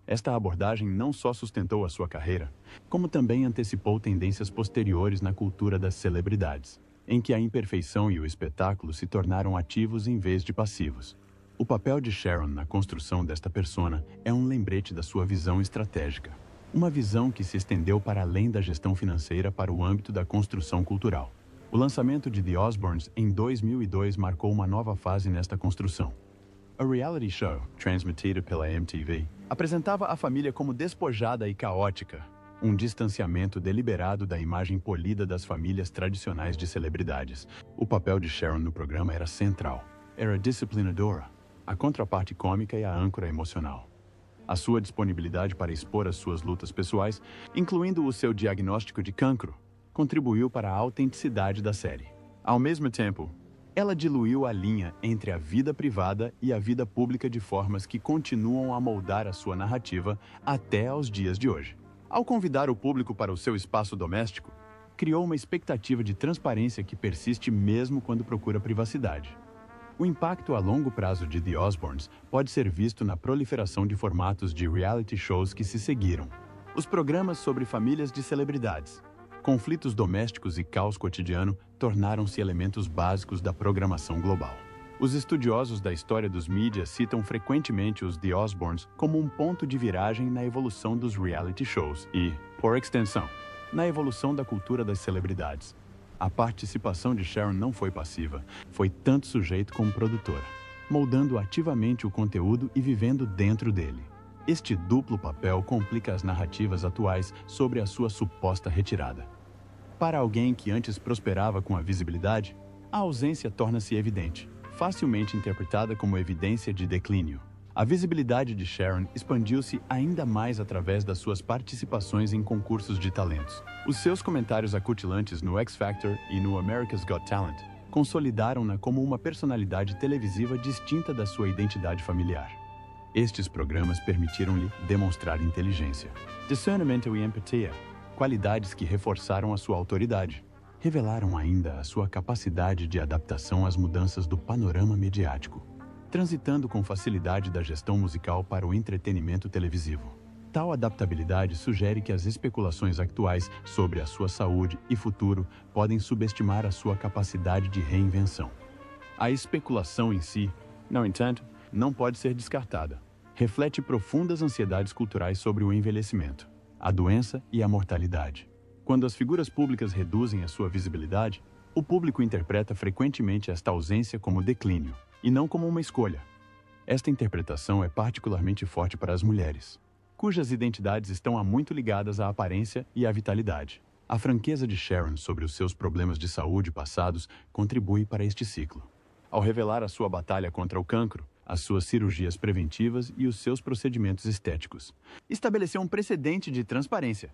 Esta abordagem não só sustentou a sua carreira, como também antecipou tendências posteriores na cultura das celebridades, em que a imperfeição e o espetáculo se tornaram ativos em vez de passivos. O papel de Sharon na construção desta persona é um lembrete da sua visão estratégica, uma visão que se estendeu para além da gestão financeira para o âmbito da construção cultural. O lançamento de The Osbournes em 2002 marcou uma nova fase nesta construção. A reality show, transmitida pela MTV, apresentava a família como despojada e caótica, um distanciamento deliberado da imagem polida das famílias tradicionais de celebridades. O papel de Sharon no programa era central. Era disciplinadora, a contraparte cômica e a âncora emocional. A sua disponibilidade para expor as suas lutas pessoais, incluindo o seu diagnóstico de cancro, contribuiu para a autenticidade da série. Ao mesmo tempo, ela diluiu a linha entre a vida privada e a vida pública de formas que continuam a moldar a sua narrativa até aos dias de hoje. Ao convidar o público para o seu espaço doméstico, criou uma expectativa de transparência que persiste mesmo quando procura privacidade. O impacto a longo prazo de The Osbournes pode ser visto na proliferação de formatos de reality shows que se seguiram. Os programas sobre famílias de celebridades, conflitos domésticos e caos cotidiano tornaram-se elementos básicos da programação global. Os estudiosos da história dos mídias citam frequentemente os The Osbournes como um ponto de viragem na evolução dos reality shows e, por extensão, na evolução da cultura das celebridades. A participação de Sharon não foi passiva, foi tanto sujeito como produtora, moldando ativamente o conteúdo e vivendo dentro dele. Este duplo papel complica as narrativas atuais sobre a sua suposta retirada. Para alguém que antes prosperava com a visibilidade, a ausência torna-se evidente, facilmente interpretada como evidência de declínio. A visibilidade de Sharon expandiu-se ainda mais através das suas participações em concursos de talentos. Os seus comentários acutilantes no X Factor e no America's Got Talent consolidaram-na como uma personalidade televisiva distinta da sua identidade familiar. Estes programas permitiram-lhe demonstrar inteligência, discernimento e empatia, qualidades que reforçaram a sua autoridade. Revelaram ainda a sua capacidade de adaptação às mudanças do panorama mediático, transitando com facilidade da gestão musical para o entretenimento televisivo. Tal adaptabilidade sugere que as especulações atuais sobre a sua saúde e futuro podem subestimar a sua capacidade de reinvenção. A especulação em si, no entanto, não pode ser descartada. Reflete profundas ansiedades culturais sobre o envelhecimento, a doença e a mortalidade. Quando as figuras públicas reduzem a sua visibilidade, o público interpreta frequentemente esta ausência como declínio, e não como uma escolha. Esta interpretação é particularmente forte para as mulheres, cujas identidades estão há muito ligadas à aparência e à vitalidade. A franqueza de Sharon sobre os seus problemas de saúde passados contribui para este ciclo. Ao revelar a sua batalha contra o cancro, as suas cirurgias preventivas e os seus procedimentos estéticos, estabeleceu um precedente de transparência.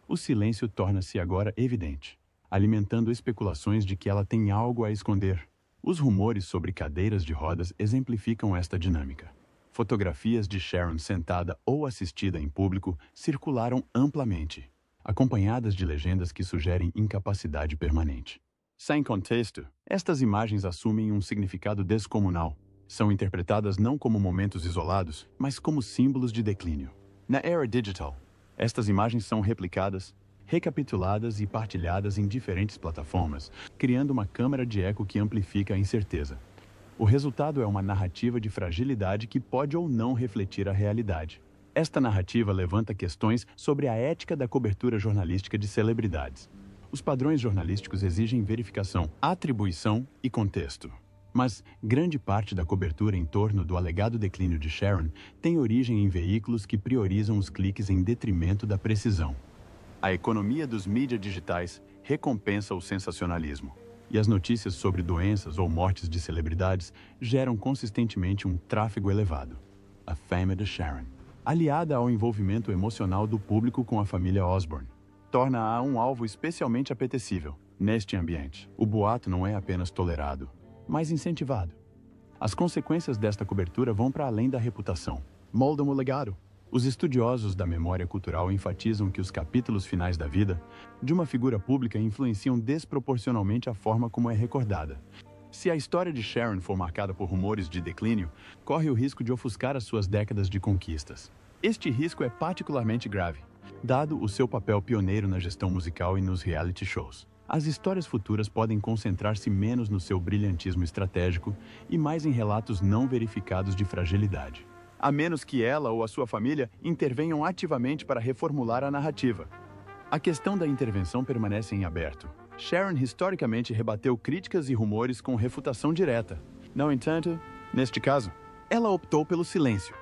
O silêncio torna-se agora evidente, alimentando especulações de que ela tem algo a esconder. Os rumores sobre cadeiras de rodas exemplificam esta dinâmica. Fotografias de Sharon sentada ou assistida em público circularam amplamente, acompanhadas de legendas que sugerem incapacidade permanente. Sem contexto, estas imagens assumem um significado descomunal. São interpretadas não como momentos isolados, mas como símbolos de declínio. Na era digital, estas imagens são replicadas, recapituladas e partilhadas em diferentes plataformas, criando uma câmara de eco que amplifica a incerteza. O resultado é uma narrativa de fragilidade que pode ou não refletir a realidade. Esta narrativa levanta questões sobre a ética da cobertura jornalística de celebridades. Os padrões jornalísticos exigem verificação, atribuição e contexto. Mas grande parte da cobertura em torno do alegado declínio de Sharon tem origem em veículos que priorizam os cliques em detrimento da precisão. A economia dos mídias digitais recompensa o sensacionalismo, e as notícias sobre doenças ou mortes de celebridades geram consistentemente um tráfego elevado. A fama de Sharon, aliada ao envolvimento emocional do público com a família Osbourne, torna-a um alvo especialmente apetecível. Neste ambiente, o boato não é apenas tolerado, mas incentivado. As consequências desta cobertura vão para além da reputação. Moldam o legado. Os estudiosos da memória cultural enfatizam que os capítulos finais da vida de uma figura pública influenciam desproporcionalmente a forma como é recordada. Se a história de Sharon for marcada por rumores de declínio, corre o risco de ofuscar as suas décadas de conquistas. Este risco é particularmente grave, dado o seu papel pioneiro na gestão musical e nos reality shows. As histórias futuras podem concentrar-se menos no seu brilhantismo estratégico e mais em relatos não verificados de fragilidade, a menos que ela ou a sua família intervenham ativamente para reformular a narrativa. A questão da intervenção permanece em aberto. Sharon historicamente rebateu críticas e rumores com refutação direta. No entanto, neste caso, ela optou pelo silêncio,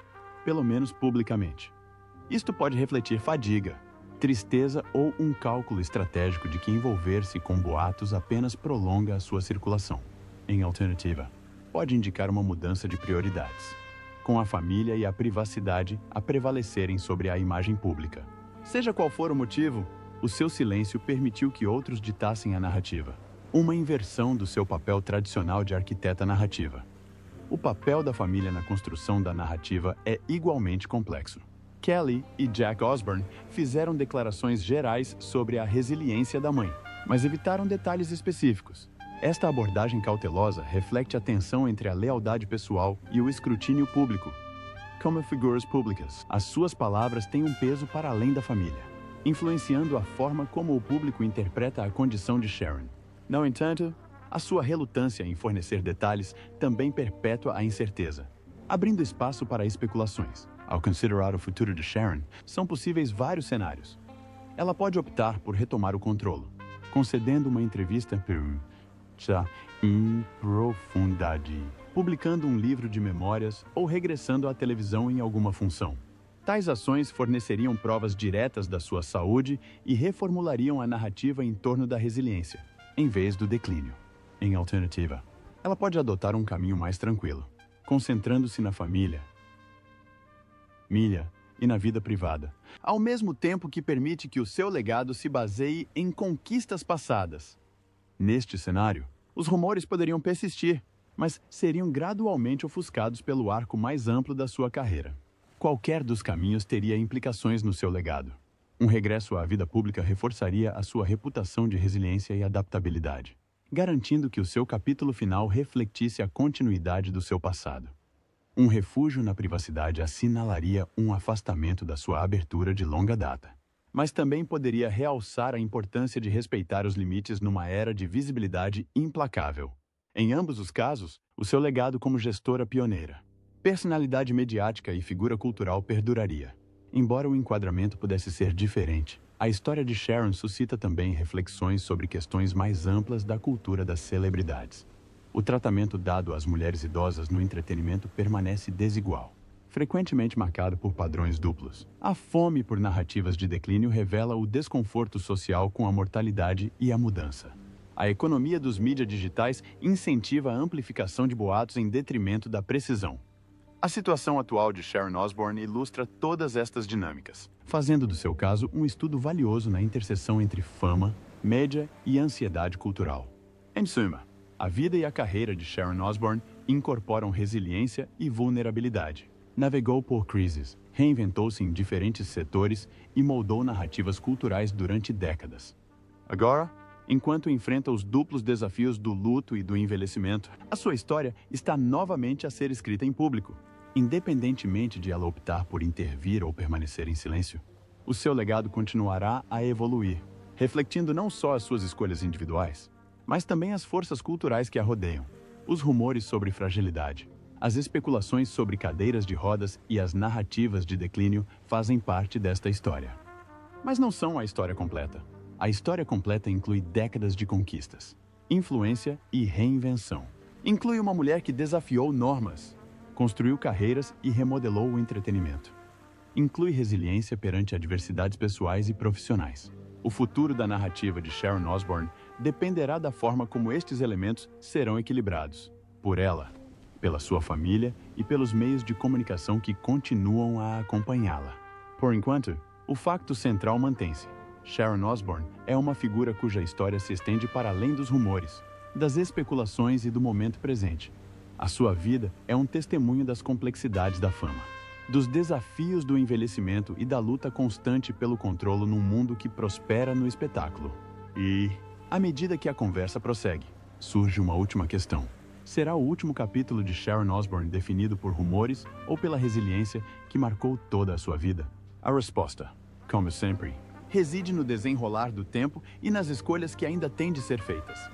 pelo menos publicamente. Isto pode refletir fadiga, tristeza ou um cálculo estratégico de que envolver-se com boatos apenas prolonga a sua circulação. Em alternativa, pode indicar uma mudança de prioridades, com a família e a privacidade a prevalecerem sobre a imagem pública. Seja qual for o motivo, o seu silêncio permitiu que outros ditassem a narrativa. Uma inversão do seu papel tradicional de arquiteta narrativa. O papel da família na construção da narrativa é igualmente complexo. Kelly e Jack Osbourne fizeram declarações gerais sobre a resiliência da mãe, mas evitaram detalhes específicos. Esta abordagem cautelosa reflete a tensão entre a lealdade pessoal e o escrutínio público. Como figuras públicas, as suas palavras têm um peso para além da família, influenciando a forma como o público interpreta a condição de Sharon. No entanto, a sua relutância em fornecer detalhes também perpetua a incerteza, abrindo espaço para especulações. Ao considerar o futuro de Sharon, são possíveis vários cenários. Ela pode optar por retomar o controle, concedendo uma entrevista em profundidade, publicando um livro de memórias ou regressando à televisão em alguma função. Tais ações forneceriam provas diretas da sua saúde e reformulariam a narrativa em torno da resiliência, em vez do declínio. Em alternativa, ela pode adotar um caminho mais tranquilo, concentrando-se na família e na vida privada, ao mesmo tempo que permite que o seu legado se baseie em conquistas passadas. Neste cenário, os rumores poderiam persistir, mas seriam gradualmente ofuscados pelo arco mais amplo da sua carreira. Qualquer dos caminhos teria implicações no seu legado. Um regresso à vida pública reforçaria a sua reputação de resiliência e adaptabilidade, garantindo que o seu capítulo final refletisse a continuidade do seu passado. Um refúgio na privacidade assinalaria um afastamento da sua abertura de longa data, mas também poderia realçar a importância de respeitar os limites numa era de visibilidade implacável. Em ambos os casos, o seu legado como gestora pioneira, personalidade mediática e figura cultural perduraria. Embora o enquadramento pudesse ser diferente, a história de Sharon suscita também reflexões sobre questões mais amplas da cultura das celebridades. O tratamento dado às mulheres idosas no entretenimento permanece desigual, frequentemente marcado por padrões duplos. A fome por narrativas de declínio revela o desconforto social com a mortalidade e a mudança. A economia dos mídias digitais incentiva a amplificação de boatos em detrimento da precisão. A situação atual de Sharon Osbourne ilustra todas estas dinâmicas, fazendo do seu caso um estudo valioso na interseção entre fama, média e ansiedade cultural. Em suma, a vida e a carreira de Sharon Osbourne incorporam resiliência e vulnerabilidade. Navegou por crises, reinventou-se em diferentes setores e moldou narrativas culturais durante décadas. Agora, enquanto enfrenta os duplos desafios do luto e do envelhecimento, a sua história está novamente a ser escrita em público. Independentemente de ela optar por intervir ou permanecer em silêncio, o seu legado continuará a evoluir, refletindo não só as suas escolhas individuais, mas também as forças culturais que a rodeiam. Os rumores sobre fragilidade, as especulações sobre cadeiras de rodas e as narrativas de declínio fazem parte desta história. Mas não são a história completa. A história completa inclui décadas de conquistas, influência e reinvenção. Inclui uma mulher que desafiou normas, construiu carreiras e remodelou o entretenimento. Inclui resiliência perante adversidades pessoais e profissionais. O futuro da narrativa de Sharon Osbourne dependerá da forma como estes elementos serão equilibrados. Por ela, pela sua família e pelos meios de comunicação que continuam a acompanhá-la. Por enquanto, o facto central mantém-se. Sharon Osbourne é uma figura cuja história se estende para além dos rumores, das especulações e do momento presente. A sua vida é um testemunho das complexidades da fama, dos desafios do envelhecimento e da luta constante pelo controle num mundo que prospera no espetáculo. E, à medida que a conversa prossegue, surge uma última questão. Será o último capítulo de Sharon Osbourne definido por rumores ou pela resiliência que marcou toda a sua vida? A resposta, como sempre, reside no desenrolar do tempo e nas escolhas que ainda têm de ser feitas.